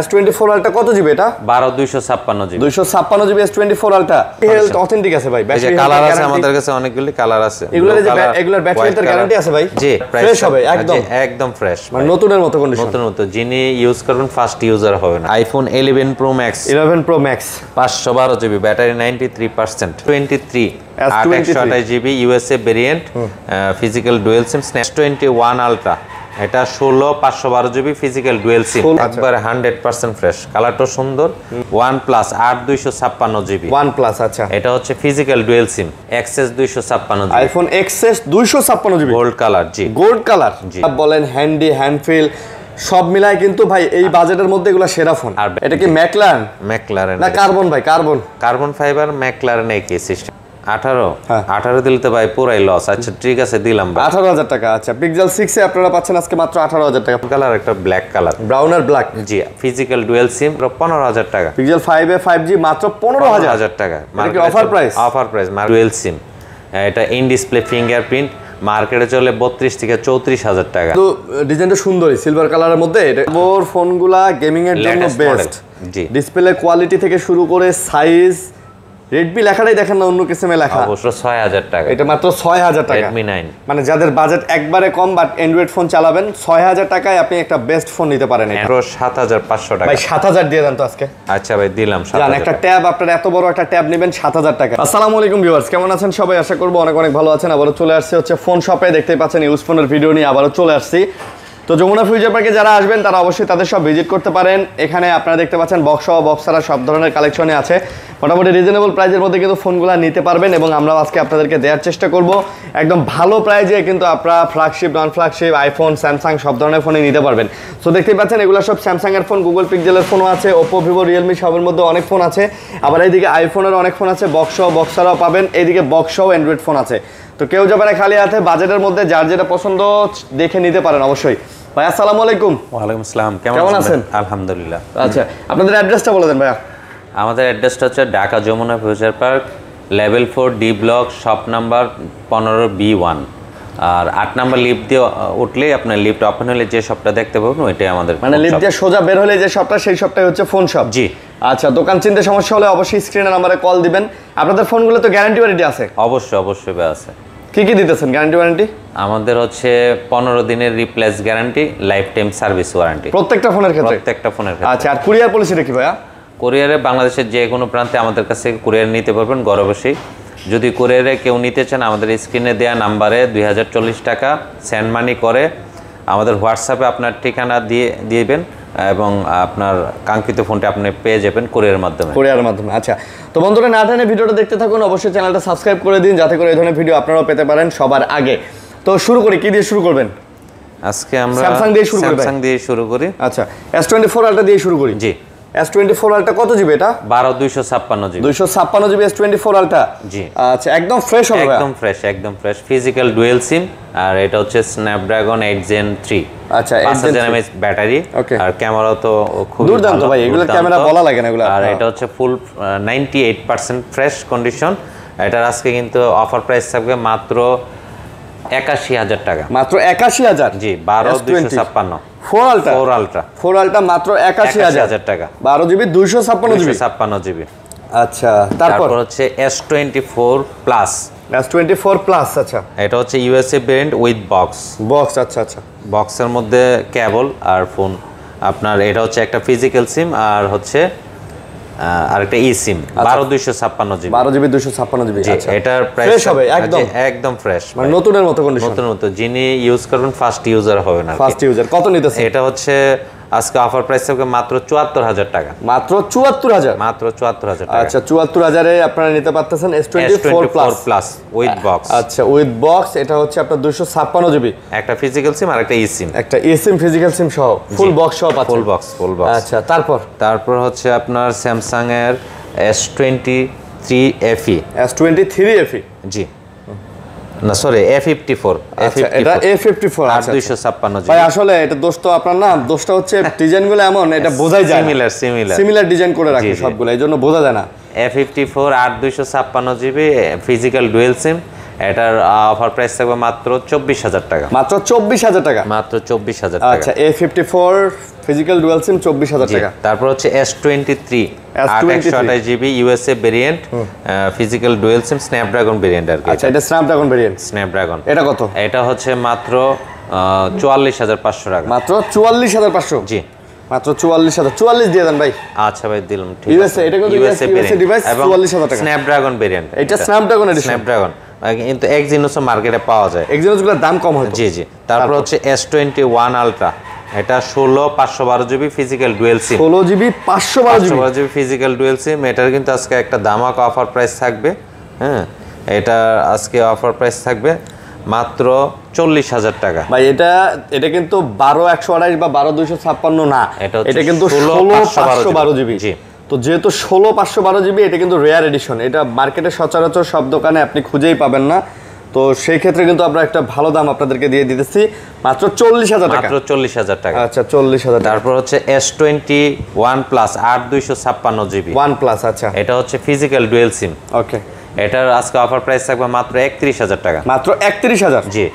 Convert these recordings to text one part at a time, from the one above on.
S24 ultra কত GB এটা? 12256 GB. 256 GB S24 ultra. Health authentic আছে ভাই। ব্যাটারি কালার আছে আমাদের কাছে, অনেকগুলি কালার আছে। এগুলোর ব্যাটারি হেলথের গ্যারান্টি আছে ভাই? জি, ফ্রেশ হবে একদম। একদম ফ্রেশ, মানে নতুনের মতো কন্ডিশন। নতুনের মতো, যিনি ইউজ করবেন ফার্স্ট ইউজার হবে না। IPhone 11 Pro Max 11 Pro Max 512 GB, battery 93%, 23 828 GB USA variant, physical dual SIM, S21 ultra, এটা 16 512 জিবি ফিজিক্যাল ডুয়াল সিম, একবার 100% ফ্রেশ, কালারটা সুন্দর। OnePlus 8256 জিবি, OnePlus আচ্ছা, এটা হচ্ছে physical dual SIM, XS 256 GB, iPhone XS 256 GB gold colour. জি, gold colour বলেন, handy hand feel সব মিলাই কিন্তু ভাই এই বাজেটের মধ্যে এগুলা সেরা ফোন। এটা কি ম্যাকলারেন না কার্বন ভাই? কার্বন ফাইবার ম্যাকলারেন একই সিস্টেম। 18 দিলে তো ভাই পুরাই লস। আচ্ছা ঠিক আছে, দিলাম 18,000 টাকা। আচ্ছা, পিক্সেল 6 এ আপনারা পাচ্ছেন আজকে মাত্র 18,000 টাকা। কালার একটা ব্ল্যাক কালার, ব্রাউন আর ব্ল্যাক। জি, ফিজিক্যাল ডুয়াল সিম 15,000 টাকা। পিক্সেল 5 এ 5G মাত্র 15,000 টাকা। Market offer price dual SIM, এটা ইন ডিসপ্লে ফিঙ্গারপ্রিন্ট, মার্কেটে চলে 32 থেকে 34,000 টাকা। তো ডিজাইনটা সুন্দরই সিলভার কালারের মধ্যে। ওর ফোনগুলা গেমিং এর জন্য বেস্ট। জি, ডিসপ্লে কোয়ালিটি থেকে শুরু করে সাইজ, রেডমি লেখাটাই দেখেন না অন্য কিসিমে লেখা। অবশ্য 6,000 টাকা, এটা মাত্র 6,000 টাকা। Redmi 9, মানে যাদের বাজেট একবারে কম বাট অ্যান্ড্রয়েড ফোন চালাবেন, 6,000 টাকায় আপনি একটা বেস্ট ফোন নিতে পারেন। Pro 7,500 টাকা। ভাই 7,000 দিয়ে দেন তো আজকে। আচ্ছা ভাই, দিলাম 7,000। একটা ট্যাব, আপনারা এত বড় একটা ট্যাব নেবেন 7,000 টাকা। আসসালামু আলাইকুম ভিউয়ার্স, কেমন আছেন সবাই? আশা করবো অনেক অনেক ভালো আছেন। আবারও চলে আসছে হচ্ছে ফোন শপে, দেখতেই পাচ্ছেন ইউজ ফোনের ভিডিও নিয়ে আবারও চলে আসছি। তো যমুনা ফিউচার পার্কে যারা আসবেন তারা অবশ্যই তাদের সব ভিজিট করতে পারেন। এখানে আপনারা দেখতে পাচ্ছেন বক্স সহ বক্স ছাড়া সব ধরনের কালেকশনে আছে। মোটামুটি রিজনেবল প্রাইসের মধ্যে কিন্তু ফোনগুলো নিতে পারবেন এবং আমরা আজকে আপনাদেরকে দেওয়ার চেষ্টা করব একদম ভালো প্রাইজে। কিন্তু আপনারা ফ্ল্যাগশিপ, নন ফ্ল্যাগশিপ, আইফোন, স্যামসাং সব ধরনের ফোনই নিতে পারবেন। সো দেখতেই পাচ্ছেন এগুলো সব স্যামসাংয়ের ফোন, গুগল পিক্সেলের ফোনও আছে, ওপো, ভিভো, রিয়েলমি সবের মধ্যে অনেক ফোন আছে। আবার এইদিকে আইফোনের অনেক ফোন আছে, বক্স সহ বক্স ছাড়াও পাবেন। এইদিকে বক্স সহ অ্যান্ড্রয়েড ফোন আছে। তো কেউ যাবে না খালি হাতে, বাজেটের মধ্যে যার যেটা পছন্দ দেখে নিতে পারেন অবশ্যই। ভাই আসসালামু আলাইকুম। ওয়ালাইকুম আসসালাম, কেমন আছেন? আলহামদুলিল্লাহ। আচ্ছা, আপনাদের অ্যাড্রেসটা বলে দেন ভাইয়া। আমাদের অ্যাড্রেসটা হচ্ছে Dhaka Jamuna Future Park, level 4 D block, shop number 15B1। আর 8 নাম্বার লিফট দিয়ে উঠলেই আপনার লিফট ওপেন হলে যে শপটা দেখতে পাবেন ওইটাই আমাদের, মানে লিফট দিয়ে সোজা বের হলে যে শপটা, সেই শপটাই হচ্ছে ফোন শপ। জি। আচ্ছা, দোকান চিনতে সমস্যা হলে অবশ্যই স্ক্রিনের নাম্বারে কল দিবেন। আপনাদের ফোনগুলো তো গ্যারান্টি ওয়ারেন্টি আছে? অবশ্যই আছে। কি কি দিতেছেন গ্যারান্টি ওয়ারেন্টি? আমাদের হচ্ছে 15 দিনের replace guarantee, life time service warranty প্রত্যেকটা ফোনের ক্ষেত্রে। আচ্ছা, আর কুরিয়ার পলিসিটা কি ভাইয়া? কুরিয়ারে বাংলাদেশের যে কোনো প্রান্তে আমাদের কাছে কুরিয়ার নিতে পারবেন ঘরে বসেই। যদি কুরিয়ারে কেউ নিতে চান, আমাদের স্ক্রিনে দেওয়া নাম্বারে 2040 টাকা সেন্ড মানি করে আমাদের হোয়াটসঅ্যাপে আপনার ঠিকানা দিবেন এবং আপনার কাঙ্ক্ষিত ফোনটি আপনি পেয়ে যাবেন কুরিয়ারের মাধ্যমে। আচ্ছা, তো বন্ধুরা না টেনে ভিডিওটা দেখতে থাকুন, অবশ্যই চ্যানেলটা সাবস্ক্রাইব করে দিন যাতে করে এই ধরনের ভিডিও আপনারাও পেতে পারেন সবার আগে। তো শুরু করি, কি দিয়ে শুরু করবেন? আজকে আমরা স্যামসাং দিয়ে শুরু করি। আচ্ছা, S24 আলট্রা দিয়ে শুরু করি। জি। S24 আলট্রা কত জিবি এটা? 12256 জিবি। 256 GB S24 ultra. জি। আচ্ছা, একদম ফ্রেশ হবে? একদম ফ্রেশ ফিজিক্যাল ডুয়াল সিম, আর এটা হচ্ছে স্ন্যাপড্রাগন 8 Gen 3। আচ্ছা, 5000 mAh ব্যাটারি, আর ক্যামেরা তো খুব দুর্দান্ত ভাই, এগুলো ক্যামেরা বলা লাগে না এগুলো। আর এটা হচ্ছে ফুল 98% ফ্রেশ কন্ডিশন। এটার আজকে কিন্তু অফার প্রাইস থাকবে মাত্র 81,000 টাকা। মাত্র 81,000? জি, 12256 4 আলট্রা মাত্র 81,000 টাকা। 12 জিবি 256 জিবি। আচ্ছা, তারপর হচ্ছে S24 প্লাস। S24 প্লাস, আচ্ছা, এটা হচ্ছে ইউএসএ ব্র্যান্ড উইথ বক্স। আচ্ছা, বক্সের মধ্যে কেবল আর ফোন আপনার। এটা হচ্ছে একটা ফিজিক্যাল সিম আর হচ্ছে আরেকটা ই সিম। 12256 জিবি, 12 জিবি 256 জিবি। আচ্ছা, এটার প্রাইস হবে একদম ফ্রেশ, মানে নতুনের মতো কন্ডিশন। যিনি ইউজ করবেন ফার্স্ট ইউজার হবে না। কত নিতেছে এটা? হচ্ছে আজকে অফার প্রাইস থাকবে মাত্র 74,000 টাকা। মাত্র 74,000 টাকা। আচ্ছা, 74,000 এ আপনারা নিতে পারতেছেন S24 প্লাস উইথ বক্স। আচ্ছা, উইথ বক্স। এটা হচ্ছে আপনার 256 জিবি, একটা ফিজিক্যাল সিম আর একটা ই সিম, ফিজিক্যাল সিম সহ ফুল বক্স সহ পাচ্ছেন। Full box. আচ্ছা, তারপর হচ্ছে আপনার স্যামসাং এর S23 FE। জি, না সরি, A54। এটা A54 256 জিবি। ভাই আসলে এটা দোষ তো আপনার না, দোষটা হচ্ছে ডিজাইনগুলো এমন, এটা বোঝাই যায় সিমিলার ডিজাইন করে রাখি সবগুলো, এইজন্য বোঝা যায় না। A54 256 জিবি ফিজিক্যাল ডুয়াল সিম। এটার অফার প্রাইস থাকবে মাত্র 24,000 টাকা। মাত্র 24,000 টাকা। মাত্র 24,000 টাকা। আচ্ছা, A54 ফিজিক্যাল ডুয়াল সিম 24000 টাকা। তারপর হচ্ছে S23 828 GB USA variant, physical dual SIM Snapdragon variant আর কি। আচ্ছা, এটা স্ন্যাপড্রাগন ভেরিয়েন্ট। স্ন্যাপড্রাগন এটা কত? এটা হচ্ছে মাত্র 44500 টাকা। মাত্র 44500? জি, মাত্র 44000। 44 দিয়ে দেন ভাই। আচ্ছা ভাই, দিলাম। ঠিক ইউএসএ, এটা কিন্তু ইউএসএ ডিভাইস 44000 টাকা। স্ন্যাপড্রাগন ভেরিয়েন্ট, এটা স্ন্যাপড্রাগন এডিশন। স্ন্যাপড্রাগন কিন্তু এক্সিনোস মার্কেটে পাওয়া যায়। এক্সিনোসগুলোর দাম কম হয়। জি জি। তারপর হচ্ছে S21 আলট্রা, এটা 16 512 জিবি ফিজিক্যাল ডুয়াল সিম। 16 জিবি 512 জিবি ফিজিক্যাল ডুয়াল সিম। এটার কিন্তু আজকে একটা ধামাকা অফার প্রাইস থাকবে। হ্যাঁ, এটা আজকে অফার প্রাইস থাকবে মাত্র 40000 টাকা। ভাই এটা কিন্তু 12128 বা 12256 না, এটা কিন্তু 16512 জিবি। জি। তো যেহেতু 16512 জিবি, এটা কিন্তু রেয়ার এডিশন। এটা মার্কেটে সচরাচর সব দোকানে আপনি খুঁজেই পাবেন না। তো সেই ক্ষেত্রে কিন্তু আমরা একটা ভালো দাম আপনাদেরকে দিয়ে দিতেছি, মাত্র 40000 টাকা। মাত্র 40000 টাকা। আচ্ছা, 40000 টাকা। তারপর হচ্ছে S21 plus 8256 GB one plus. আচ্ছা, এটা হচ্ছে ফিজিক্যাল ডুয়াল সিম। ওকে। এটার আজকে অফার প্রাইস থাকবে মাত্র 31000 টাকা। মাত্র 31000? জি।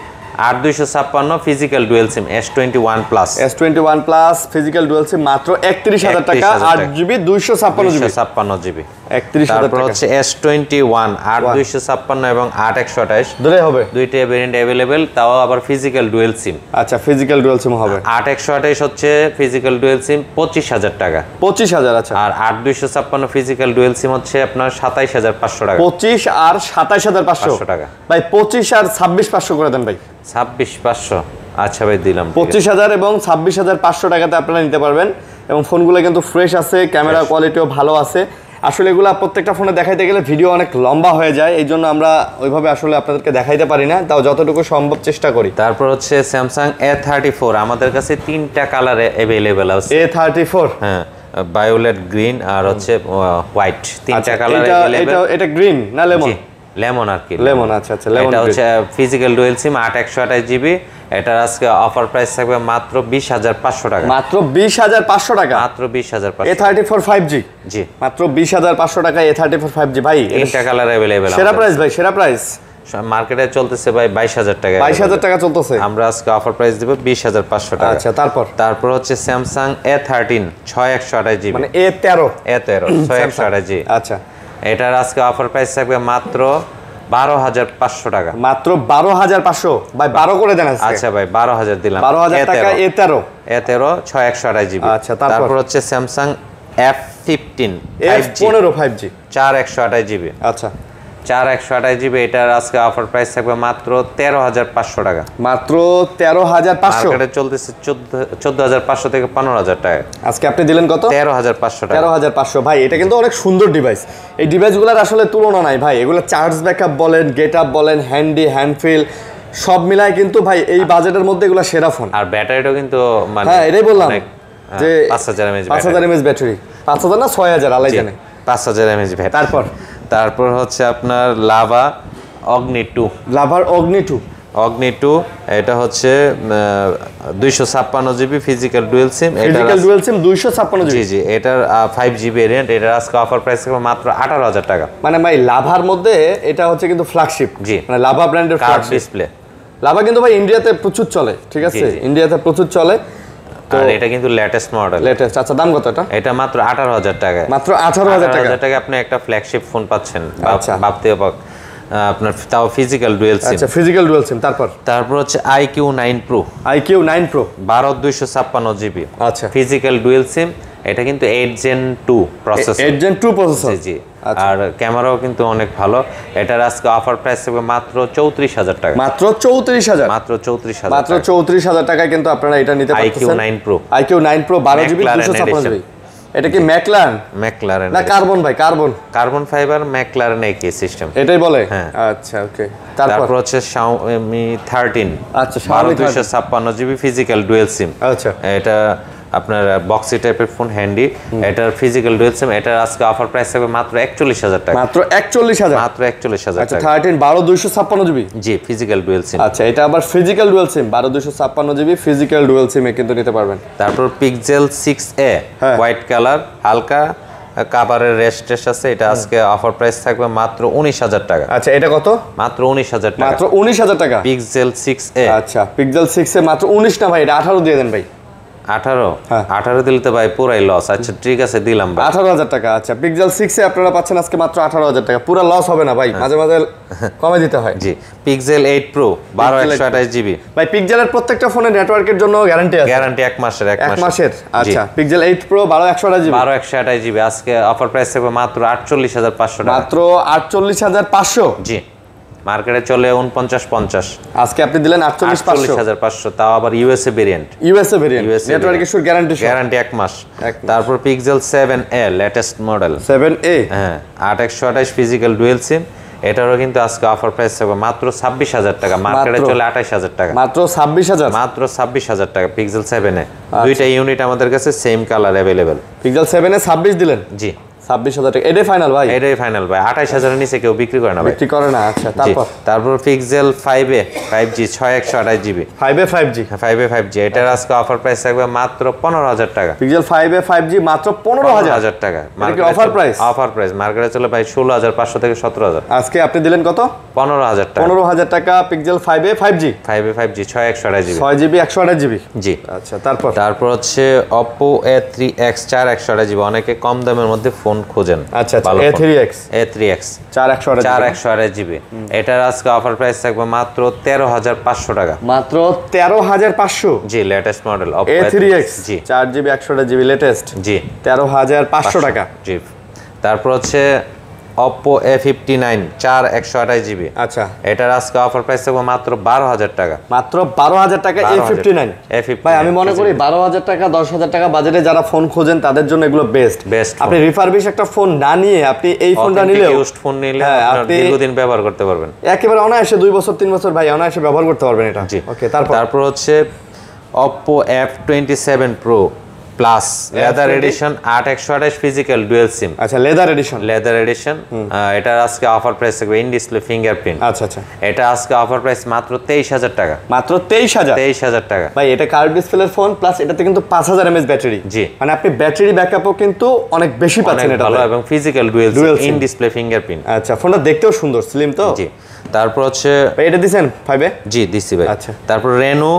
8256 physical dual SIM S21 plus. S21 plus physical dual SIM মাত্র 31000 টাকা। 8 জিবি 256 জিবি। 256 জিবি। 31000 তারপর টাকা। হচ্ছে S21 8256 এবং 8228 দুটোই হবে। দুইটা ভেরিয়েন্ট अवेलेबल, তাও আবার ফিজিক্যাল ডুয়াল সিম। আচ্ছা, ফিজিক্যাল ডুয়াল সিম হবে। 8128 হচ্ছে ফিজিক্যাল ডুয়াল সিম 25000 টাকা। 25000। আচ্ছা। আর 8256 ফিজিক্যাল ডুয়াল সিম হচ্ছে আপনার 27500 টাকা। 25 আর 27500 টাকা। ভাই 25 আর 26500 করে দেন ভাই। 26500। আচ্ছা ভাই, দিলাম। 25000 এবং 26500 টাকাতে আপনারা নিতে পারবেন। এবং ফোনগুলো কিন্তু ফ্রেশ আছে, ক্যামেরা কোয়ালিটিও ভালো আছে। আসলে এগুলো প্রত্যেকটা ফোনে দেখাইতে গেলে ভিডিও অনেক লম্বা হয়ে যায়, এই জন্য আমরা ওইভাবে আসলে আপনাদেরকে দেখাইতে পারি না, তাও যতটুকু সম্ভব চেষ্টা করি। তারপর হচ্ছে স্যামসাং A34, আমাদের কাছে 3টা কালারে अवेलेबल আছে। A34? হ্যাঁ, ভায়োলেট, গ্রিন আর হচ্ছে হোয়াইট, 3টা কালার अवेलेबल। এটা গ্রিন না লেমন? লেমন আর কি। লেমন। আচ্ছা আচ্ছা, লেমন। এটা হচ্ছে ফিজিক্যাল ডুয়াল সিম 8128 জিবি। এটার আজকে অফার প্রাইস থাকবে মাত্র 20500 টাকা। মাত্র 20500 টাকা? মাত্র 20500। A34 5G? জি। মাত্র 20500 টাকা A34 5G। ভাই 3টা কালার अवेलेबल। সেরা প্রাইস ভাই, সেরা প্রাইস। মার্কেটে চলতেছে ভাই 22000 টাকা। 22000 টাকা চলতেছে। আমরা আজকে অফার প্রাইস দেব 20500 টাকা। আচ্ছা, তারপর হচ্ছে স্যামসাং A13 6128 জিবি, মানে A13? A13 6128 জি। আচ্ছা, এটার আজকে অফার প্রাইস থাকবে মাত্র 12500 টাকা। মাত্র 12500? ভাই 12 করে দেন আজকে। আচ্ছা ভাই, 12000 দিলাম। 12000 টাকা A13 6128 জিবি। আচ্ছা, তারপর হচ্ছে Samsung F15 F15 5G 4128 GB. আচ্ছা, 4128 জিবি। এটার আজকে অফার প্রাইস থাকবে মাত্র 13500 টাকা। মাত্র 13500? মার্কেটে চলতেছে 14500 থেকে 15000 টাকা। আজকে আপনি দিলেন কত? 13500 টাকা। 13500। ভাই এটা কিন্তু অনেক সুন্দর ডিভাইস। এই ডিভাইসগুলোর আসলে তুলনা নাই ভাই। এগুলো চার্জ ব্যাকআপ বলেন, গেটআপ বলেন, হ্যান্ডি, হ্যান্ডফিল সব মিলায় কিন্তু ভাই এই বাজেটের মধ্যে এগুলো সেরা ফোন। আর ব্যাটারিটাও কিন্তু মানে হ্যাঁ, এটাই বললাম যে 5000 mAh 5000 mAh ব্যাটারি। 5000 না 6000 আলাই জানে। 5000 mAh ব্যাটারি। তারপর হচ্ছে আপনার লাভা অগ্নি 2। লাভার অগ্নি 2? অগ্নি 2 এটা হচ্ছে 256 GB physical dual SIM. Physical dual সিম 256 জিবি? জি জি। এটার 5G ভেরিয়েন্ট। এটার আজকে অফার প্রাইস থাকবে মাত্র 18000 টাকা। মানে ভাই লাভার মধ্যে এটা হচ্ছে কিন্তু ফ্ল্যাগশিপ। জি। মানে লাভা ব্র্যান্ডের কার্ভ ফ্ল্যাগশিপ ডিসপ্লে। লাভা কিন্তু ভাই ইন্ডিয়াতে প্রচুর চলে, ঠিক আছে? ইন্ডিয়াতে প্রচুর চলে। আর এটা কিন্তু লেটেস্ট মডেল। লেটেস্ট। আচ্ছা, দাম কত এটা? এটা মাত্র 18000 টাকা। মাত্র 18000 টাকা? 18000 টাকা আপনি একটা ফ্ল্যাগশিপ ফোন পাচ্ছেন। আচ্ছা। ভাবতে পাক আপনার তাও ফিজিক্যাল ডুয়াল সিম। আচ্ছা, ফিজিক্যাল ডুয়াল সিম। তারপর হচ্ছে IQ9 Pro। IQ9 Pro 12256 GB. আচ্ছা, ফিজিক্যাল ডুয়াল সিম। এটা কিন্তু 8 Gen 2 প্রসেসর। 8 Gen 2 processor? জি। আর ক্যামেরাও কিন্তু অনেক ভালো। এটার আজকে অফার প্রাইস থাকবে মাত্র 34000 টাকা। মাত্র 34000? মাত্র 34000। মাত্র 34000 টাকায় কিন্তু আপনারা এটা নিতে পারতেছেন। IQ9 Pro। IQ9 Pro 12 GB 256 GB. এটা কি ম্যাকলারেন না কার্বন ভাই? কার্বন ফাইবার ম্যাকলারেন একই সিস্টেম। এটাই বলে? হ্যাঁ। আচ্ছা, ওকে। তারপর হচ্ছে Xiaomi 13। আচ্ছা, Xiaomi 256 GB physical dual SIM. আচ্ছা, এটা আপনার বক্সি টাইপের ফোন, হ্যান্ডি। এটার ফিজিক্যাল ডুয়াল সিম। এটার আজকে অফার প্রাইস থাকবে মাত্র 41000 টাকা। মাত্র 41000? মাত্র 41000 আচ্ছা, টাকা। 13 12 256 জিবি? জি, ফিজিক্যাল ডুয়াল সিম। আচ্ছা, এটা আবার ফিজিক্যাল ডুয়াল সিম 12 256 জিবি ফিজিক্যাল ডুয়াল সিমে কিন্তু নিতে পারবেন। তারপর পিক্সেল 6a হোয়াইট কালার, হালকা কাভারের রেস্ট আছে। এটা আজকে অফার প্রাইস থাকবে মাত্র 19000 টাকা। আচ্ছা, এটা কত? মাত্র 19000 টাকা। মাত্র 19000 টাকা? Pixel 6a। আচ্ছা, পিক্সেল 6 এ মাত্র 19 না ভাই, এটা 18 দিয়ে দেন ভাই। 18 হ্যাঁ। 18 দিলে তো ভাই পুরাই লস। আচ্ছা ঠিক আছে, দিলাম ভাই। 18,000 টাকা। আচ্ছা, পিক্সেল 6 এ আপনারা পাচ্ছেন আজকে মাত্র 18,000 টাকা। পুরো লস হবে না ভাই, মাঝে মাঝে কমে দিতে হয়। জি, পিক্সেল 8 প্রো 12/128 জিবি। ভাই পিক্সেলের প্রত্যেকটা ফোনে নেটওয়ার্কের জন্য গ্যারান্টি আছে। গ্যারান্টি 1 মাসের। 1 মাসের। আচ্ছা, পিক্সেল 8 প্রো 12/128 জিবি। 12/128 জিবি আজকে অফার প্রাইস থাকবে মাত্র 48,500 টাকা। মাত্র 48,500। জি, মার্কেটে চলে 49-50। আজকে আপনি দিলেন 48,500। 48,500, তাও আবার USA variant. USA variant, network ইস্যুর গ্যারান্টি গ্যারান্টি 1 মাস। এক মাস। তারপর pixel 7a latest model. 7a, হ্যাঁ, 8/128 ফিজিক্যাল ডুয়েল সিম। এটারও কিন্তু আজকে অফার প্রাইস থাকবে মাত্র 26,000 টাকা। মার্কেটে চলে 28,000 টাকা। মাত্র 26,000। মাত্র 26,000 টাকা পিক্সেল 7a। দুইটা ইউনিট আমাদের কাছে সেম কালার अवेलेबल। পিক্সেল 7 এ 26 দিলেন। জি, 26,000 টাকা। এটাই ফাইনাল ভাই? এটাই ফাইনাল ভাই। 28,000 এর নিচে কেউ বিক্রি করে না ভাই। বিক্রি করে না। আচ্ছা, জি, তারপর তারপর pixel 5a 5G 6/128 GB. 5a 5G। 5a 5G এটার আজকে অফার প্রাইস থাকবে মাত্র 15,000 টাকা। পিক্সেল 5a 5G মাত্র 15,000 টাকা। Market offer price? Offer price মার্কেটে চলে ভাই 16,500 থেকে 17,000। আজকে আপনি দিলেন কত? 15,000 টাকা। 15,000 টাকা pixel 5a 5G। 5a 5G 6/128 GB. 6GB 128 GB. জি। আচ্ছা, তারপর হচ্ছে Oppo A3X 4/128 জিবি। অনেকে কম দামের মধ্যে ফোন খোঁজেন। আচ্ছা, ভালো ফোন। A3X 4/128 GB. এটার আজকে অফার প্রাইস থাকবে মাত্র 13,500 টাকা। মাত্র 13,500। জি, লেটেস্ট মডেল Oppo A3X জি 4GB 128 জিবি লেটেস্ট। জি, 13,500 টাকা। জি। তারপর হচ্ছে Oppo A59 4/128 জিবি। আচ্ছা, এটার আজকে অফার প্রাইস থাকবে মাত্র 12,000 টাকা। মাত্র 12,000 টাকা। A59 ভাই, আমি মনে করি 12,000 টাকা 10,000 টাকা বাজেটে যারা ফোন খোঁজেন তাদের জন্য এগুলো বেস্ট। আপনি রিফারবিশ একটা ফোন না নিয়ে আপনি এই ফোনটা নিলে, ইউজড ফোন নিলে আপনি আপনি দীর্ঘদিন ব্যবহার করতে পারবেন। একেবারে অনায়াসে 2 বছর 3 বছর ভাই অনায়াসে ব্যবহার করতে পারবেন এটা। জি। ওকে, তারপর হচ্ছে Oppo F27 Pro plus leather edition 8/128 physical dual SIM. আচ্ছা, লেদার এডিশন। এটার আজকে অফার প্রাইস থাকবে ইন ডিসপ্লে ফিঙ্গারপ্রিন্ট। আচ্ছা আচ্ছা, এটা আজকে অফার প্রাইস মাত্র 23,000 টাকা। মাত্র 23,000 টাকা ভাই। এটা কার্ভ ডিসপ্লের ফোন প্লাস এটাতে কিন্তু 5000 mAh ব্যাটারি। জি, মানে আপনি ব্যাটারি ব্যাকআপও কিন্তু অনেক বেশি পাচ্ছেন এটা ভালো, এবং physical dual in display fingerprint. আচ্ছা, ফোনটা দেখতেও সুন্দর, স্লিম তো। জি। তারপর হচ্ছে ভাই এটা দিবেন 5 এ? জি, দিছি ভাই। আচ্ছা, তারপর Reno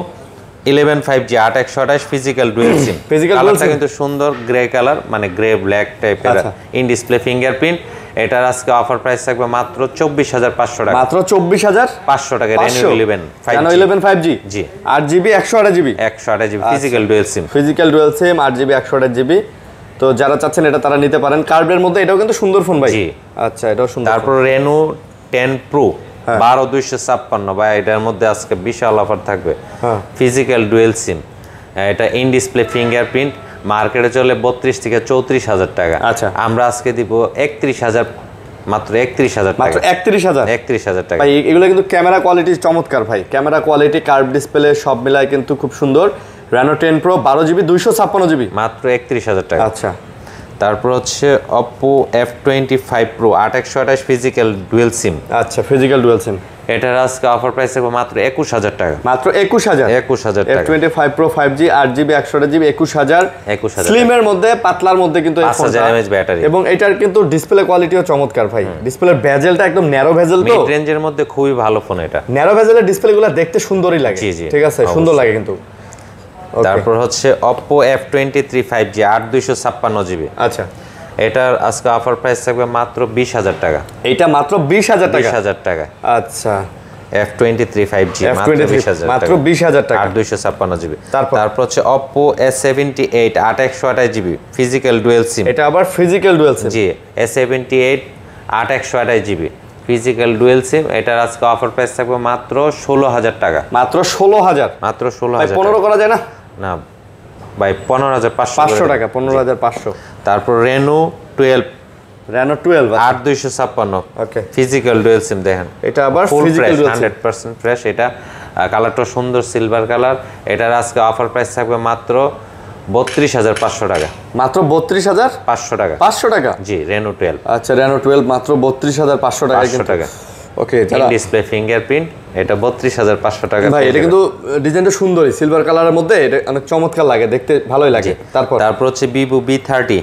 11 5G 8/128 ফিজিক্যাল ডুয়াল সিম। কালারটা কিন্তু সুন্দর গ্রে কালার, মানে গ্রে ব্ল্যাক টাইপের ইন ডিসপ্লে ফিঙ্গারপ্রিন্ট। এটার আজকে অফার প্রাইস থাকবে মাত্র 24,500 টাকা। মাত্র 24,500 টাকা। Reno 11 5G জি 8GB 128 GB. 128 GB physical dual SIM. Physical dual SIM 8GB 128 GB. তো যারা চাচ্ছেন এটা তারা নিতে পারেন। কার্ভের মধ্যে এটাও কিন্তু সুন্দর ফোন ভাই। জি। আচ্ছা, এটাও সুন্দর। তারপর Reno 10 Pro 12,256 ভাই। এটার মধ্যে আজকে বিশাল অফার থাকবে। ফিজিক্যাল ডুয়াল সিম, এটা ইন ডিসপ্লে ফিঙ্গারপ্রিন্ট। মার্কেটে চলে 32 থেকে 34,000 টাকা। আচ্ছা, আমরা আজকে দিব 31,000, মাত্র 31,000 টাকা। মাত্র 31,000 টাকা ভাই। এগুলো কিন্তু ক্যামেরা কোয়ালিটি চমৎকার ভাই। ক্যামেরা কোয়ালিটি, কার্ভ ডিসপ্লে সব মিলায় কিন্তু খুব সুন্দর। Reno 10 Pro 12GB 256GB মাত্র 31,000 টাকা। আচ্ছা, তারপর হচ্ছে Oppo F25 Pro 8/128 physical dual SIM. আচ্ছা, ফিজিক্যাল ডুয়াল সিম। এটার আজকে অফার প্রাইস হবে মাত্র 21,000 টাকা। মাত্র 21,000 টাকা। F25 Pro 5G 8GB 128GB 21,000 স্লিমের মধ্যে, পাতলার মধ্যে কিন্তু এই ফোনটা 5000 mAh ব্যাটারি। এবং এটার কিন্তু ডিসপ্লে কোয়ালিটিও চমৎকার ভাই। ডিসপ্লের বেজেলটা একদম ন্যারো বেজেল, তো মিড রেঞ্জের মধ্যে খুবই ভালো ফোন এটা। ন্যারো বেজেলের ডিসপ্লেগুলো দেখতে সুন্দরই লাগে। ঠিক আছে, সুন্দর লাগে কিন্তু। তারপর হচ্ছে Oppo F23 5G 8/256GB। আচ্ছা, এটার আজকে অফার প্রাইস থাকবে মাত্র 20,000 টাকা। এইটা মাত্র 20,000 টাকা। 20,000 টাকা। আচ্ছা, F23 5G মাত্র 20,000 টাকা। মাত্র 20,000 টাকা। 8/256GB। তারপর হচ্ছে Oppo A78 8/128GB physical dual SIM. এটা আবার ফিজিক্যাল ডুয়াল সিম। জি, A78 8/128GB ফিজিক্যাল ডুয়াল সিম। এটার আজকে অফার প্রাইস থাকবে মাত্র 16,000 টাকা। মাত্র 16,000। মাত্র 16,000। 15 করা যায় না? না ভাই, 15,500 টাকা। 15,500। তারপর Reno 12 8/256 ওকে, ফিজিক্যাল ডুয়াল সিম। দেখেন এটা আবার ফুল physical fresh, dual SIM. 100% fresh. এটা কালারটা সুন্দর সিলভার কালার। এটার আজকে অফার প্রাইস থাকবে মাত্র 32,500 টাকা। মাত্র 32,500 টাকা। 500 টাকা। জি, Reno 12। আচ্ছা, Reno 12 মাত্র 32,500 টাকা। 500 টাকা। ওকে, ইন ডিসপ্লে ফিঙ্গারপ্রিন্ট। এটা 32,500 টাকা ভাই। এটা কিন্তু ডিজাইনটা সুন্দরই, সিলভার কালারের মধ্যে। এটা অনেক চমৎকার লাগে, দেখতে ভালোই লাগে। তারপর হচ্ছে Vivo B30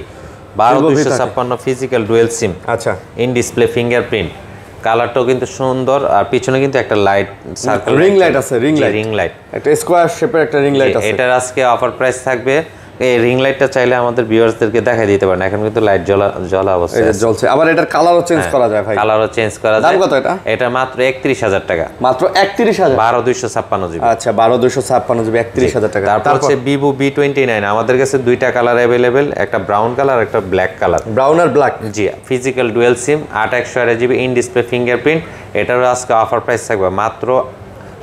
12,256 physical dual SIM. আচ্ছা, ইন ডিসপ্লে ফিঙ্গারপ্রিন্ট। কালারটাও কিন্তু সুন্দর, আর পিছনে কিন্তু একটা লাইট সার্কেল রিং লাইট আছে, রিং লাইট একটা স্কোয়ার শেপের একটা রিং লাইট আছে। এটার আজকে অফার প্রাইস থাকবে, এই রিং লাইটটা চাইলে আমাদের ভিউয়ার্সদেরকে দেখাই দিতে পারেন, এখন কিন্তু লাইট জ্বলা অবস্থায় আছে। জ্বলছে, আবার এটার কালারও চেঞ্জ করা যায় ভাই। কালারও চেঞ্জ করা যায়। দাম কত এটা? এটা মাত্র 31000 টাকা। মাত্র 31000? 12256 জিবি। আচ্ছা 12256 জিবি, 31000 টাকা। তারপর হচ্ছে Vivo B29, আমাদের কাছে দুইটা কালার अवेलेबल, একটা ব্রাউন কালার একটা ব্ল্যাক কালার। ব্রাউন আর ব্ল্যাক। জি, physical dual SIM, 8128 GB, in display fingerprint. এটারও আজকে অফার প্রাইস থাকবে মাত্র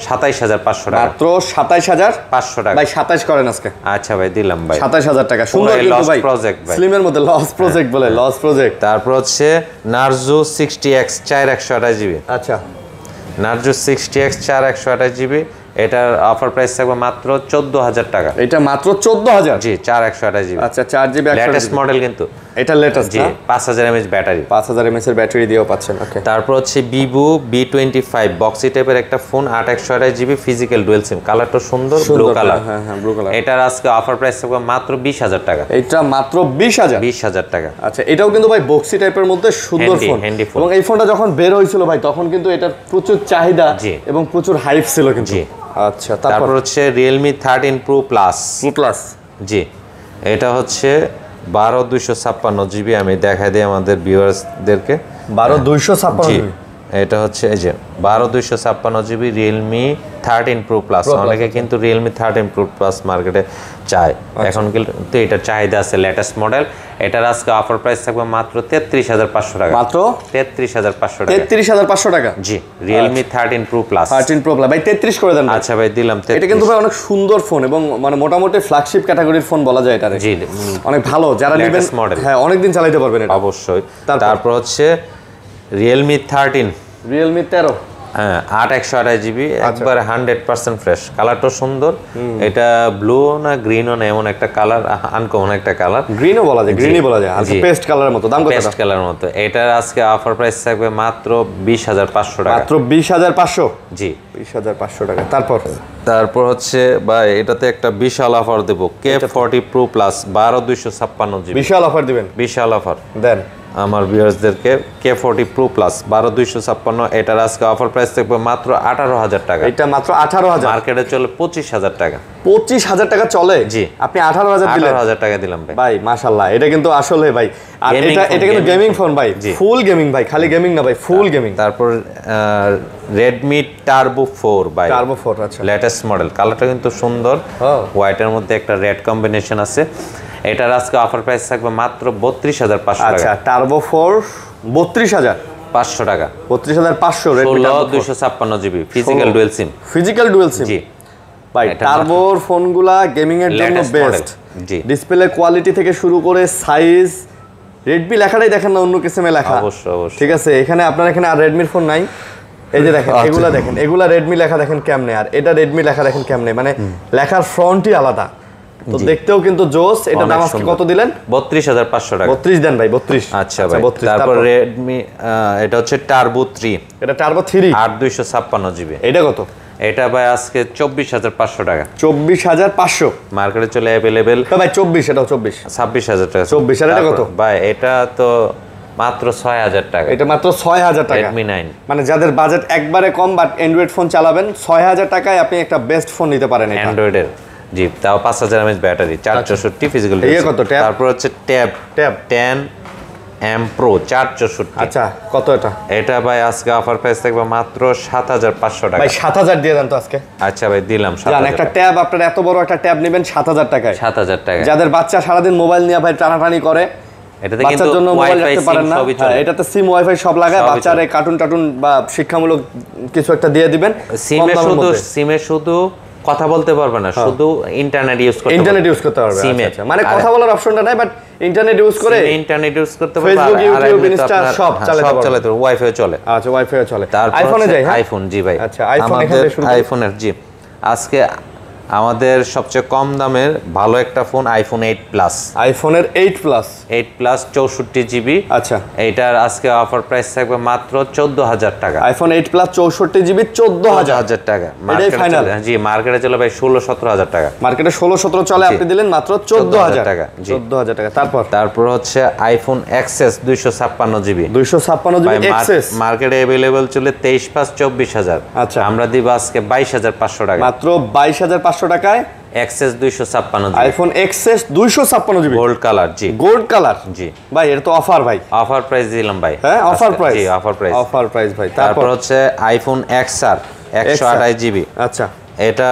27500 টাকা। মাত্র 27500 টাকা। ভাই 27 করেন আজকে। আচ্ছা ভাই দিলাম ভাই 27000 টাকা। সুন্দর কিন্তু ভাই প্রজেক্ট ভাই, স্লিমের মধ্যে লস প্রজেক্ট বলে, লস প্রজেক্ট। তারপর হচ্ছে Narzo 60X 4128 জিবি। আচ্ছা Narzo 60X 4128 জিবি, এটার অফার প্রাইস থাকবে মাত্র 14000 টাকা। এটা মাত্র 14000? জি 4128 জিবি। আচ্ছা 4 জিবি, লেটেস্ট মডেল কিন্তু এটা লেটেস্ট। জি 5000 mAh ব্যাটারি, 5000 mAh এর ব্যাটারি দিয়েও পাচ্ছেন। ওকে। তারপর হচ্ছে Vivo B25 বক্সি টাইপের একটা ফোন, 8128 জিবি, ফিজিক্যাল ডুয়াল সিম, কালারটা সুন্দর ব্লু কালার। হ্যাঁ হ্যাঁ ব্লু কালার। এটার আজকে অফার প্রাইস থাকবে মাত্র 20000 টাকা। এটা মাত্র 20000? 20000 টাকা। আচ্ছা এটাও কিন্তু ভাই বক্সি টাইপের মধ্যে সুন্দর ফোন, এবং এই ফোনটা যখন বের হয়েছিল ভাই তখন কিন্তু এটার প্রচুর চাহিদা এবং প্রচুর হাইপ ছিল কিন্তু। আচ্ছা তারপর হচ্ছে Realme 13 Pro Plus। জি, এটা হচ্ছে 12256 জিবি। আমি দেখাই দিই আমাদের ভিউয়ার্সদেরকে। 12256 জিবি। এটা হচ্ছে এই যে 12256 জিবি Realme 13 Pro Plus। অনেকে কিন্তু Realme 13 Pro Plus মার্কেটে চায়, এখন কিন্তু এটার চাহিদা আছে, লেটেস্ট মডেল। এটার আজকে অফার প্রাইস থাকবে মাত্র 33500 টাকা। মাত্র 33500 টাকা। 33500 টাকা। জি, Realme 13 Pro Plus। 13 Pro Plus ভাই 33 করে দেন। আচ্ছা ভাই দিলাম। এটা কিন্তু ভাই অনেক সুন্দর ফোন, এবং মানে মোটামুটি ফ্ল্যাগশিপ ক্যাটাগরির ফোন বলা যায় এটারে। জি, অনেক ভালো, যারা নেবেন হ্যাঁ অনেক দিন চালাতে পারবেন এটা অবশ্যই। তারপর হচ্ছে Realme 13। Realme 13, হ্যাঁ 8128 জিবি, একবার 100% ফ্রেশ, কালারটা সুন্দর। এটা ব্লু না গ্রিনও না, এমন একটা কালার, আনকমন একটা কালার। গ্রিনও বলা যায়, গ্রিনই বলা যায়, আর পেস্ট কালারের মতো। দাম কত? পেস্ট কালারের মতো। এটার আজকে অফার প্রাইস থাকবে মাত্র 20500 টাকা। মাত্র 20500? জি 20500 টাকা। তারপর হচ্ছে ভাই এটাতে একটা বিশাল অফার দেব, K40 Pro Plus 12256 জিবি। বিশাল অফার দিবেন? বিশাল অফার দেন আমার ভিউয়ার্সদেরকে। K40 Pro Plus 12256, এটার আজকে অফার প্রাইস থাকবে মাত্র 18000 টাকা। এটা মাত্র 18000? মার্কেটে চলে 25000 টাকা। 25000 টাকা চলে? জি। আপনি 18000 দিলেন? 18000 টাকা দিলাম ভাই। ভাই মাশাআল্লাহ, এটা কিন্তু আসলে ভাই, আর এটা কিন্তু গেমিং ফোন ভাই, ফুল গেমিং ভাই, খালি গেমিং না ভাই, ফুল গেমিং। তারপর Redmi Turbo 4 ভাই। Turbo 4, আচ্ছা লেটেস্ট মডেল, কালারটা কিন্তু সুন্দর, হোয়াইটের মধ্যে একটা রেড কম্বিনেশন আছে। এটার আজকে অফার প্রাইস থাকবে মাত্র 32500 টাকা। আচ্ছা Turbo 4 32500 টাকা। 32500 Redmi 256 GB, physical dual SIM. Physical dual সিম? জি ভাই টার্বোর ফোনগুলা গেমিং এর জন্য বেস্ট। জি, ডিসপ্লে কোয়ালিটি থেকে শুরু করে সাইজ, Redmi লেখাটাই দেখেন না অন্য কিসিমে লেখা। অবশ্যই। ঠিক আছে, এখানে আপনার এখানে আর Redmi ফোন নাই, এই যে দেখেন এগুলা, দেখেন এগুলা Redmi লেখা দেখেন কেমনে, আর এটা Redmi লেখা দেখেন কেমনে, মানে লেখার ফন্টই আলাদা, তো দেখতেও কিন্তু জোস। এটা দাম আজকে কত দিলেন? 32500 টাকা। 32 দেন ভাই, 32। আচ্ছা ভাই। তারপর Redmi, এটা হচ্ছে Turbo 3। এটা Turbo 3 8256 জিবি। এটা কত? এটা ভাই আজকে 24500 টাকা। 24500 মার্কেটে চলে अवेलेबल ভাই। 24, এটাও 24? 26000 টাকা। 24, আর এটা কত ভাই? এটা তো মাত্র 6000 টাকা। এটা মাত্র 6000 টাকা। Redmi 9, মানে যাদের বাজেট একবারে কম বাট অ্যান্ড্রয়েড ফোন চালাবেন, 6000 টাকায় আপনি একটা বেস্ট ফোন নিতে পারেন এটা অ্যান্ড্রয়েডের। জি, তাও 5000 mAh ব্যাটারি, 464 ফিজিক্যাল। এই কত ট্যাব? তারপর হচ্ছে ট্যাব 10M Pro 464। আচ্ছা কত এটা? এটা ভাই আজকে অফার প্রাইস থাকবে মাত্র 7500 টাকা। ভাই 7000 দিয়ে দেন তো আজকে। আচ্ছা ভাই দিলাম 7000। একটা ট্যাব, আপনারা এত বড় একটা ট্যাব নেবেন 7000 টাকায়। 7000 টাকা। যাদের বাচ্চা সারাদিন মোবাইল নিয়ে ভাই টানাটানি করে, এটাতে কিন্তু বাচ্চার জন্য মোবাইল রাখতে পারেন না, এটাতে সিম ওয়াইফাই সব লাগায়, বাচ্চারে কার্টুন টাটুন বা শিক্ষামূলক কিছু একটা দিয়ে দিবেন। সিমে শুধু কথা বলতে পারবে না, শুধু ইন্টারনেট ইউজ করতে পারবে। আচ্ছা, মানে কথা বলার অপশনটা নাই, বাট ইন্টারনেট ইউজ করে, ইন্টারনেট ইউজ করতে পারবে, ফেসবুক, ইউটিউব, ইনস্টা সব চালাতে পারবে। ওয়াইফাই চলে। আচ্ছা ওয়াইফাই চলে। তারপর আইফোনে যাই। আইফোন, জি ভাই। আচ্ছা আইফোন, আইফোনের জি আজকে আমাদের সবচেয়ে কম দামের ভালো একটা ফোন আইফোন 8 প্লাস। আইফোনের 8 প্লাস 64 জিবি। আচ্ছা, এইটার আজকে অফার প্রাইস থাকবে মাত্র 14,000 টাকা। আইফোন 8 প্লাস 64 জিবি 14,000 টাকা। এটাই ফাইনাল? জি, মার্কেটে চলে ভাই 16-17 টাকা। মার্কেটে 16-17 চলে, আপনি দিলেন মাত্র 14,000 টাকা। 14,000 টাকা। তারপর হচ্ছে iPhone XS 256 GB. 256 GB XS মার্কেটে अवेलेबल চলে 23-24,000। আচ্ছা, আমরা দিব আজকে 22,500 টাকা, মাত্র 22,500 টাকায় XS 256 GB, iPhone XS 256 GB gold colour. জি, গোল্ড কালার। জি ভাই, এটা তো অফার ভাই। অফার প্রাইস দিলাম ভাই। হ্যাঁ, অফার প্রাইস। জি, অফার প্রাইস। অফার প্রাইস ভাই। তারপর হচ্ছে আইফোন এক্সআর 128 জিবি। আচ্ছা, এটা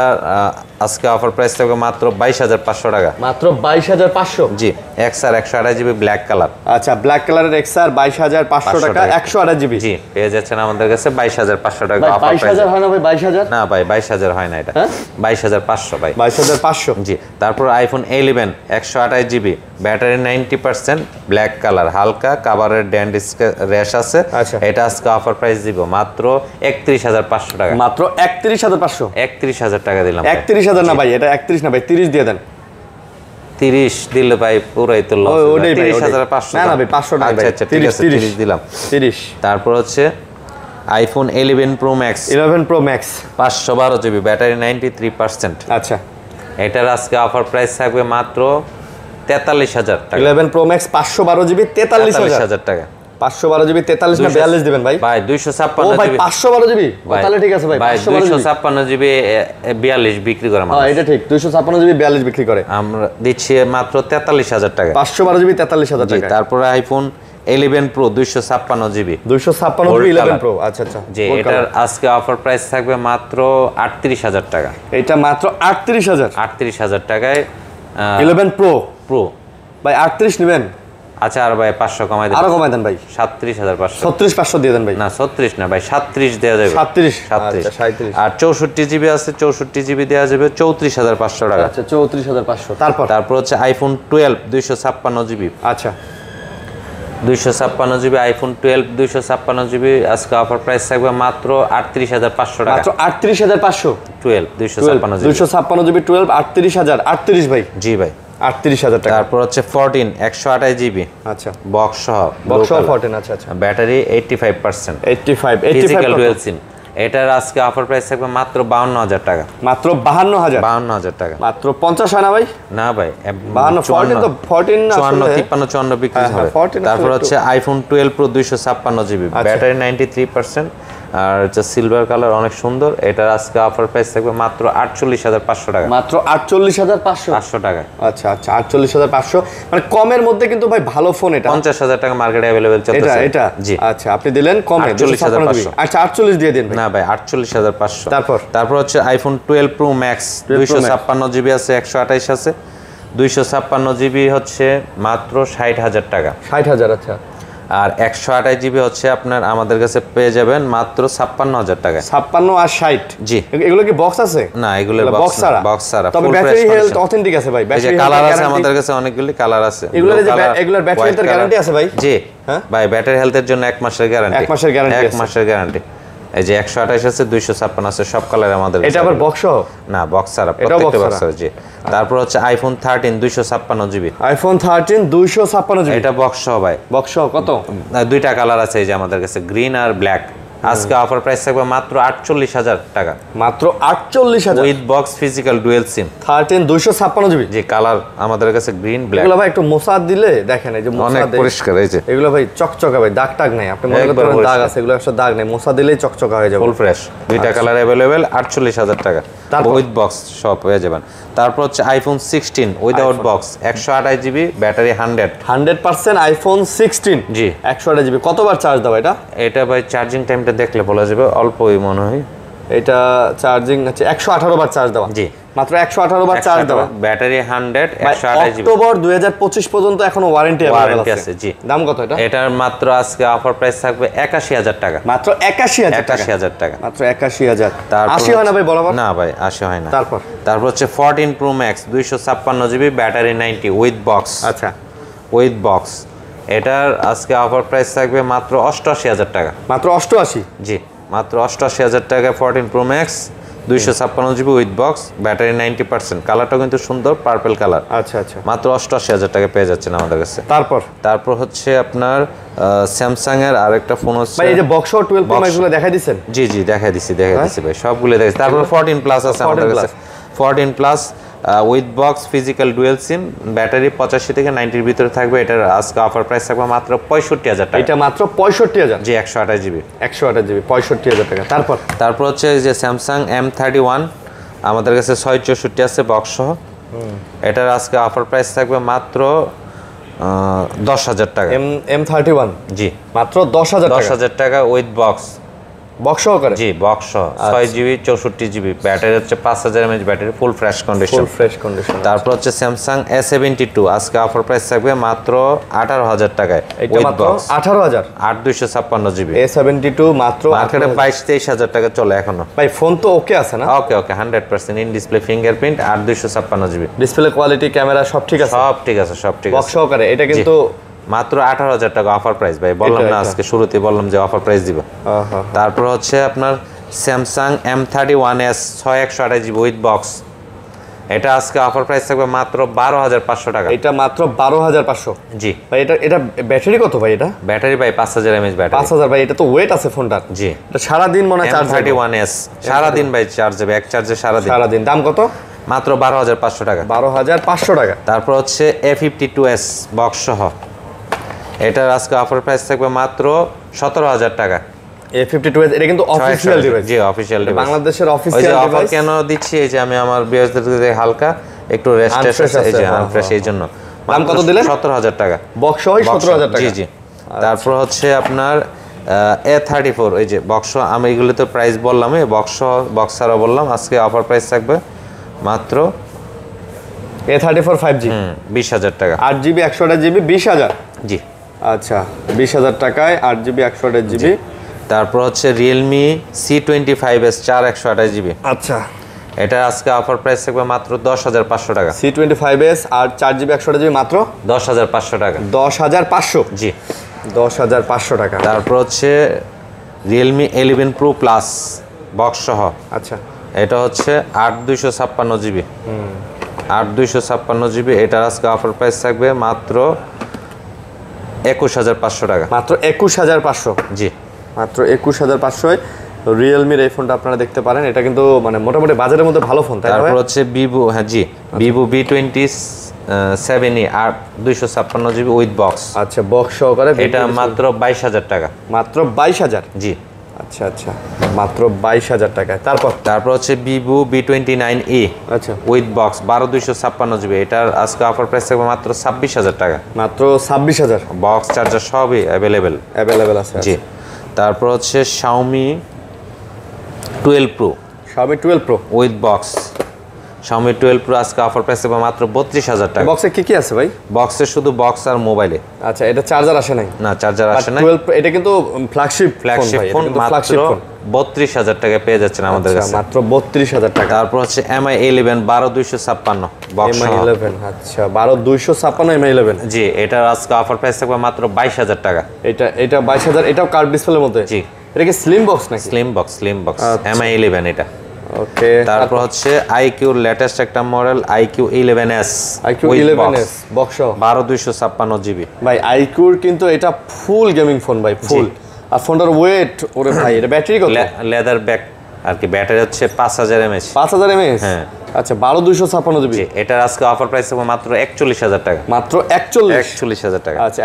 আজকে অফার প্রাইস থাকবে মাত্র 22,500 টাকা। মাত্র 22,500। জি, এক্সআর 128 জিবি ব্ল্যাক কালার। আচ্ছা, ব্ল্যাক কালারের এক্সআর 22,500 টাকা 128 জিবি। জি, পেয়ে যাচ্ছেন আমাদের কাছে 22,500 টাকা ভাই, অফার প্রাইস। 22,000 হয় না ভাই? 22,000 না ভাই, 22,000 হয় না, এটা 22,500 ভাই। 22,500। জি, তারপর iPhone 11 128 GB, battery 90%, black colour, হালকা কাভারের ড্যান্ড র্যাশ আছে। আচ্ছা, এটা আজকে অফার প্রাইস দিব মাত্র 31,500 টাকা। মাত্র 31,500। 31,000 টাকা দিলাম। 31,000 না ভাই, এটা 31 না ভাই, 30 দিয়ে দেন। 30 দিলে ভাই পুরাই তো লস। 30,500। না না ভাই, 500 টাকা। আচ্ছা, ঠিক আছে, 30 দিলাম। 30। তারপর হচ্ছে iPhone 11 pro max 11 pro max 512 GB, battery 93%। আচ্ছা, এটার আজকে অফার প্রাইস থাকবে মাত্র 43,000 টাকা। 11 প্রো ম্যাক্স 512 জিবি 43,000 টাকা। 512 জিবি 43 না 42 দিবেন ভাই? ভাই 256 ভাই জিবি। 512 জিবি তাহলে ঠিক আছে ভাই। ভাই 256 জিবি 42 বিক্রি করে মানুষ। হ্যাঁ, এটা ঠিক। 256 জিবি 42 বিক্রি করে। আমরা দিচ্ছি মাত্র 43,000 টাকা। 512 জিবি 43,000 টাকা। তারপরে iPhone 11 pro 256 GB 256 GB 11 pro. আচ্ছা আচ্ছা, যে এটার আজকে অফার প্রাইস থাকবে মাত্র 38,000 টাকা। এটা মাত্র 38,000 টাকায় 11 প্রো প্রো। ভাই 38 নেবেন? আচ্ছা, আর ভাই 500 কমাই দেন। আরো কমাই দেন ভাই। 37,500। 36,500 দিয়ে দেন ভাই। না, 36 না ভাই, 37 দেওয়া যাবে। 37। 37। আচ্ছা, 37। আর 64 জিবি আছে, 64 জিবি দেওয়া যাবে 34,500 টাকা। আচ্ছা, 34,500। তারপর হচ্ছে আইফোন 12 256 জিবি। আচ্ছা, 256 জিবি আইফোন 12 256 জিবি আজকে অফার প্রাইস থাকবে মাত্র 38,500 টাকা। মাত্র 38,500। 12 256 জিবি 256 জিবি 12 38,000। 38 ভাই? জি ভাই, 38,000 টাকা। তারপর হচ্ছে 14 128 জিবি। আচ্ছা, বক্স সহ, বক্স 14। আচ্ছা আচ্ছা, ব্যাটারি 85%, 85 ফিজিক্যাল ডুয়াল সিম। এটার আজকে অফার প্রাইস থাকবে মাত্র 52,000 টাকা। মাত্র 52,000। 52,000 টাকা। মাত্র 50 হয় না ভাই? না ভাই, 52 14 তো 14 না 54 53 বিক্রি হবে। তারপর হচ্ছে আইফোন 12 প্রো 256 জিবি, ব্যাটারি 93%, আর হচ্ছে সিলভার কালার, অনেক সুন্দর। এটার আজকে অফার প্রাইস থাকবে মাত্র 48,500 টাকা। মাত্র 48,500 500 টাকা। আচ্ছা আচ্ছা, 48,500 মানে কমের মধ্যে কিন্তু ভাই ভালো ফোন। এটা 50,000 টাকা মার্কেটে अवेलेबल চলতেছে। এটা জি, আচ্ছা, আপনি দিলেন কমে 48,500। আচ্ছা, 48 দিয়ে দিন ভাই। না ভাই, 48,500। তারপর হচ্ছে আইফোন 12 প্রো ম্যাক্স 256 জিবি আছে, 128 আছে। 256 জিবি হচ্ছে মাত্র 60,000 টাকা। 60,000। আচ্ছা, আর 128 জিবি হচ্ছে আপনার আমাদের কাছে পেয়ে যাবেন মাত্র 56,000 টাকা। 56 আর 60। জি, এগুলো কি বক্স আছে? না, এগুলো বক্স ছাড়া। বক্স ছাড়া। তবে ব্যাটারি হেলথ অথেন্টিক আছে ভাই। ব্যাটারি কালার আছে আমাদের কাছে, অনেকগুলি কালার আছে। এগুলোর ব্যাটারি হেলথের গ্যারান্টি আছে ভাই? জি হ্যাঁ ভাই, ব্যাটারি হেলথের জন্য 1 মাসের গ্যারান্টি। 1 মাসের গ্যারান্টি আছে। 1 মাসের গ্যারান্টি। এই যে 128 আছে, 256 আছে, সব কালার আমাদের কাছে। এটা আবার বক্স সহ? না, বক্স ছাড়া, প্রত্যেকটা বক্স ছাড়া। জি, তারপর হচ্ছে আইফোন 13 256 জিবি। আইফোন 13 256 জিবি, এটা বক্স সহ ভাই। বক্স সহ কত? দুইটা কালার আছে এই যে আমাদের কাছে, গ্রিন আর ব্ল্যাক। আজকে অফার প্রাইস থাকবে মাত্র 48,000 টাকা। মাত্র 48,000 with box physical dual SIM. 13 256 GB. যে কালার আমাদের কাছে গ্রিন ব্ল্যাক। এগুলো ভাই একটু মোসা দিলে দেখেন, এই যে মোসা অনেক পরিষ্কার। এই যে এগুলো ভাই চকচকা ভাই, দাগ টাগ নাই। আপনি মনে করতে পারেন দাগ আছে, এগুলো একটা দাগ নাই, মোসা দিলেই চকচকা হয়ে যাবে। Full fresh. দুইটা কালার अवेलेबल, 48,000 টাকা উইথ বক্স সব পেয়ে যাবেন। তারপর হচ্ছে iPhone 16 without box 128 GB, battery 100% iPhone 16। জি, 128 জিবি। কতবার চার্জ দাও এটা? এটা ভাই চার্জিং টাইমটা দেখলে বলা যাবে, অল্পই মনে হয়। এটা চার্জিং আছে 118 বার চার্জ দেওয়া। জি, মাত্র 118 বার চার্জ দেওয়া। Battery 100, 128 GB. অক্টোবর 2025 পর্যন্ত এখনো ওয়ারেন্টি আছে। জি, দাম কত এটা? এটার মাত্র আজকে অফার প্রাইস থাকবে 81,000 টাকা। মাত্র 81,000 টাকা। মাত্র 81,000। তারপর 80 হয় না ভাই বরাবর? না ভাই, 80 হয় না। তারপর হচ্ছে 14 pro max 256 GB, battery 90 with box. আচ্ছা, উইথ বক্স। এটার আজকে অফার প্রাইস থাকবে মাত্র 88,000 টাকা। মাত্র 88? জি, মাত্র 88,000 টাকা 14 pro max 256 GB with box, battery 90%, কালারটাও কিন্তু সুন্দর পার্পল কালার। আচ্ছা আচ্ছা, মাত্র 88,000 টাকা পেয়ে যাচ্ছেন আমাদের কাছে। তারপর হচ্ছে আপনার স্যামসাং এর আরেকটা ফোন হচ্ছে ভাই, এই যে বক্স 12 প্রো ম্যাক্স গুলো দেখাই দিবেন? জি জি দেখাই দিছি ভাই, সবগুলো দেখাই। তারপর 14 প্লাস আছে আমাদের কাছে, 14 plus with box, physical dual SIM, battery 85 থেকে 90 এর ভিতরে থাকবে। এটার আজকে অফার প্রাইস থাকবে মাত্র 65,000 টাকা। এটা মাত্র 65,000? জি, 128 জিবি 65,000 টাকা। তারপর হচ্ছে যে স্যামসাং M31 আমাদের কাছে 664 আছে বক্স সহ। এটার আজকে অফার প্রাইস থাকবে মাত্র 10,000 টাকা। M31 জি, মাত্র 10,000 টাকা উইথ বক্স সহকারে? জি, বক্স সহ 6 জিবি 64 জিবি, ব্যাটারি হচ্ছে 5000 mAh battery, full fresh condition. তারপর হচ্ছে স্যামসাং A72 আজকে অফার প্রাইস থাকবে মাত্র 18,000 টাকায়। এটা মাত্র 18,000, 8256 জিবি। A72 মাত্র মার্কেটে 22-23,000 টাকা চলে এখনো। ভাই ফোন তো ওকে আছে না? ওকে 100% in display fingerprint, 8256 GB. Display quality, camera সব ঠিক আছে? সব ঠিক আছে। বক্স সহকারে। এটা কিন্তু মাত্র 18,000 টাকা অফার প্রাইস ভাই, বললাম না আজকে শুরুতে বললাম যে অফার প্রাইস দিব। তারপর হচ্ছে আপনার Samsung M31s 6128 GB with box, এটা আজকে অফার প্রাইস থাকবে মাত্র 12,500 টাকা। এটা মাত্র 12,500? জি ভাই এটা ব্যাটারি কত ভাই? এটা ব্যাটারি ভাই 5000 mAh ব্যাটারি। 5000 ভাই, এটা তো ওয়েট আছে ফোনটার। জি, এটা সারা দিন মনে চার্জ হবে? M31s সারা দিন ভাই চার্জ হবে, এক চার্জে সারা দিন। দাম কত? মাত্র 12,500 টাকা। 12,500 টাকা। তারপর হচ্ছে A52s বক্স সহ, এটার আজকে অফার প্রাইস থাকবে মাত্র 17,000 টাকা। A52s এটা কিন্তু অফিশিয়াল ডিভাইস? জি, অফিশিয়াল ডিভাইস, বাংলাদেশের অফিশিয়াল ডিভাইস। ডিভাইস কেন দিচ্ছি এই যে আমি আমার ভিউয়ারদেরকে হালকা একটু রেস্ট আছে, এই যে আনফ্রেশ, এই জন্য। দাম কত দিলেন? 17,000 টাকা বক্স সহ 17,000 টাকা? জি জি। তারপর হচ্ছে আপনার A34 এই যে বক্স, আমি এগুলো তো প্রাইস বললাম, এই বক্স ছাড়া বললাম। আজকে অফার প্রাইস থাকবে মাত্র A34 5G 20,000 টাকা। 8GB 128GB 20,000? জি, আচ্ছা, 20,000 টাকায় 8GB 128GB। তারপর হচ্ছে Realme C25s 4 128 জিবি, আচ্ছা, এটা আজকে অফার প্রাইস থাকবে মাত্র 10,500 টাকা। C25s আর 4GB 128GB মাত্র 10,500 টাকা। 10,500? জি, 10,500 টাকা। তারপর হচ্ছে Realme 11 Pro Plus বক্স সহ, আচ্ছা, এটা হচ্ছে 8256 জিবি, 8256 জিবি। এটার আজকে অফার প্রাইস থাকবে মাত্র 21,500 টাকা। মাত্র 21,500? জি, মাত্র 21,500 রিয়েলমির এই ফোনটা আপনারা দেখতে পারেন। এটা কিন্তু মানে মোটামুটি বাজারের মধ্যে ভালো ফোন, তাই না? তারপর হচ্ছে ভিভো, হ্যাঁ জি, Vivo V27e 256 GB with box. আচ্ছা, বক্স সহকারে। এটা মাত্র 22,000 টাকা। মাত্র 22,000? জি, আচ্ছা আচ্ছা, মাত্র 22,000 টাকায়। তারপর হচ্ছে ভিভো V29e আচ্ছা উইথ বক্স 12,256 জিবি, এটার আজকে অফার প্রাইস থাকবে মাত্র 26,000 টাকা। মাত্র 26,000? বক্স চার্জার সবই অ্যাভেলেবেল আছে? জি। তারপর হচ্ছে Xiaomi 12 Pro, Xiaomi 12 Pro with box, Xiaomi 12 Pro আজকে অফার প্রাইস থাকবে মাত্র 32,000 টাকা। বক্সে কি আছে ভাই? বক্সে শুধু বক্স আর মোবাইলে। আচ্ছা, এটা চার্জার আসে নাই? না, চার্জার আসে নাই। 12 Pro এটা কিন্তু ফ্ল্যাগশিপ ফোন, মাত্র 32,000 টাকা পেয়ে যাচ্ছেন আমাদের কাছে। মাত্র 32,000 টাকা। তারপর হচ্ছে Mi 11 12256 বক্স Mi 11, আচ্ছা 12256 Mi 11। জি, এটার আজকে অফার প্রাইস থাকবে মাত্র 22,000 টাকা। এটা 22,000? এটাও কার্ভ ডিসপ্লের মধ্যে? জি। এটা কি স্লিম বক্স নাকি? স্লিম বক্স Mi 11 এটা। ওকে। তারপর হচ্ছে IQ লেটেস্ট একটা model IQ 11s box 12256 GB. ভাই IQ কিন্তু এটা ফুল গেমিং ফোন ভাই, ফুল। আর ফোনটার ওয়েট, ওরে ভাই এটা ব্যাটারি কত? লেদার ব্যাক আর কি, ব্যাটারি হচ্ছে 5000 mAh। 5000 mAh? হ্যাঁ। আচ্ছা, 12256 জিবি। এটার আজকে অফার প্রাইস হবে মাত্র 41,000 টাকা। মাত্র 41,000 টাকা। আচ্ছা,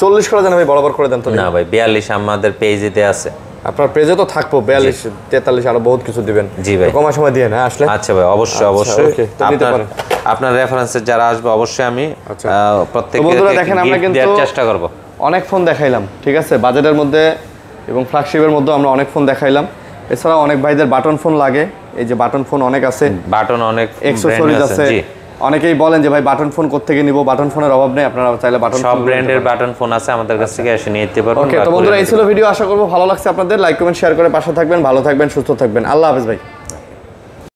40 করে দেন ভাই, বরাবর করে দেন তো। না ভাই, 42 আমাদের পেজেতে আছে। আপনার পেজে তো থাকবো 42 43 আরো বহুত কিছু দিবেন। জি ভাই, কমার সময় দিয়ে না আসলে। আচ্ছা ভাই, অবশ্যই আপনার রেফারেন্সের যারা আসবে অবশ্যই আমি প্রত্যেককে দেখেন আমরা কিন্তু চেষ্টা করব। অনেক ফোন দেখাইলাম, ঠিক আছে, বাজেটের মধ্যে এবং ফ্ল্যাগশিপের মধ্যে আমরা অনেক ফোন দেখাইলাম। এছাড়া অনেক ভাইদের বাটন ফোন লাগে, এই যে বাটন ফোন অনেক আছে, বাটন অনেক অ্যাকসেসরিজ আছে। অনেকেই বলেন যে ভাই বাটন ফোন কোত্থেকে নিব, বাটন ফোনের অভাব নেই, আপনারা চাইলে বাটন সব ব্র্যান্ডের বাটন ফোন আছে আমাদের কাছ থেকে এসে নিয়ে যেতে পারবেন। ওকে, তো বন্ধুরা এই ছিল ভিডিও, আশা করব ভালো লাগছে আপনাদের। লাইক কমেন্ট শেয়ার করে পাশে থাকবেন, ভালো থাকবেন, সুস্থ থাকবেন। আল্লাহ হাফেজ ভাই।